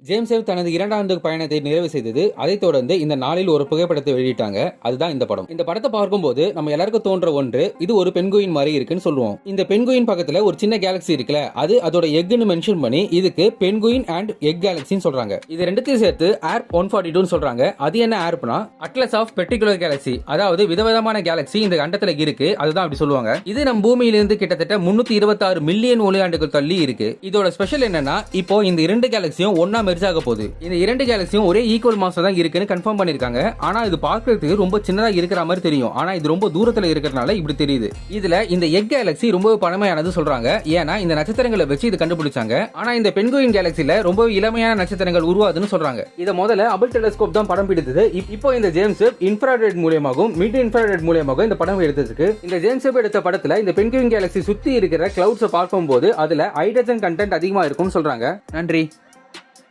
James web தனது 2ஆண்டு பயணத்தை நிறைவு செய்தது. அதைத் தொடர்ந்து இந்த நாளில் ஒரு புகைப்படத்தை வெளியிட்டாங்க. அதுதான் இந்த படம். இந்த படத்தை பார்க்கும்போது நம்ம எல்லாருக்கும் தோன்ற ஒன்று, இது ஒரு பென்குயின் மாதிரி இருக்குன்னு சொல்லுவோம். இந்த பென்குயின் பக்கத்துல ஒரு சின்ன கேலக்சி இருக்குல்ல, அது அதோட எக்னு மென்ஷன் பண்ணி இதுக்கு பென்குயின் அண்ட் எக் கேலக்சின்னு சொல்றாங்க. இது ரெண்டுத்தையும் சேர்த்து ARP 142 சொல்றாங்க. அது என்ன ARPனா அட்லஸ் ஆஃப் பெர்டிகுலர் கேலக்சி, அதாவது விதவிதமான கேலக்சி இந்த கண்டத்துல இருக்கு. அதுதான் அப்படி சொல்லுவாங்க. இது நம்ம பூமியிலிருந்து கிட்டத்தட்ட 326 மில்லியன் ஒளியாண்டுகள் தள்ளி இருக்கு. இதோட ஸ்பெஷல் என்னன்னா, இப்போ இந்த இரண்டு கேலக்சியும் ஒன்னா மெர்ஜ் ஆக போகுது. இந்த இரண்டு கேலக்சியும் ஒரே ஈக்குவல் மாஸ் தான் இருக்குன்னு கன்ஃபார்ம் பண்ணிருக்காங்க. ஆனா இது பார்க்கிறதுக்கு ரொம்ப சின்னதா இருக்கிற மாதிரி தெரியும். ஆனா இது ரொம்ப தூரத்துல இருக்கிறதுனால இப்படி தெரியுது. இதுல இந்த எக் கேலக்சி ரொம்ப பழமையானது சொல்றாங்க. ஏன்னா இந்த நட்சத்திரங்களை வச்சு இது கண்டுபிடிச்சாங்க. ஆனா இந்த பென்குயின் கேலக்சில ரொம்ப இளமையான நட்சத்திரங்கள் உருவாதுன்னு சொல்றாங்க. இத முதல்ல ஹபிள் டெலிஸ்கோப் தான் படம் பிடித்தது. இப்போ இந்த ஜேம்ஸ் வெப் இன்ஃப்ராரெட் மூலமாகவும் மிட் இன்ஃப்ராரெட் மூலமாகவும் இந்த படம் எடுத்ததுக்கு, இந்த ஜேம்ஸ் வெப் எடுத்த படத்துல இந்த பென்குயின் கேலக்சி சுத்தி இருக்கிற கிளவுட்ஸ் பார்க்கும்போது அதுல ஹைட்ரஜன் கண்டென்ட் அதிகமா இருக்கும்னு சொல்றாங்க. நன்றி.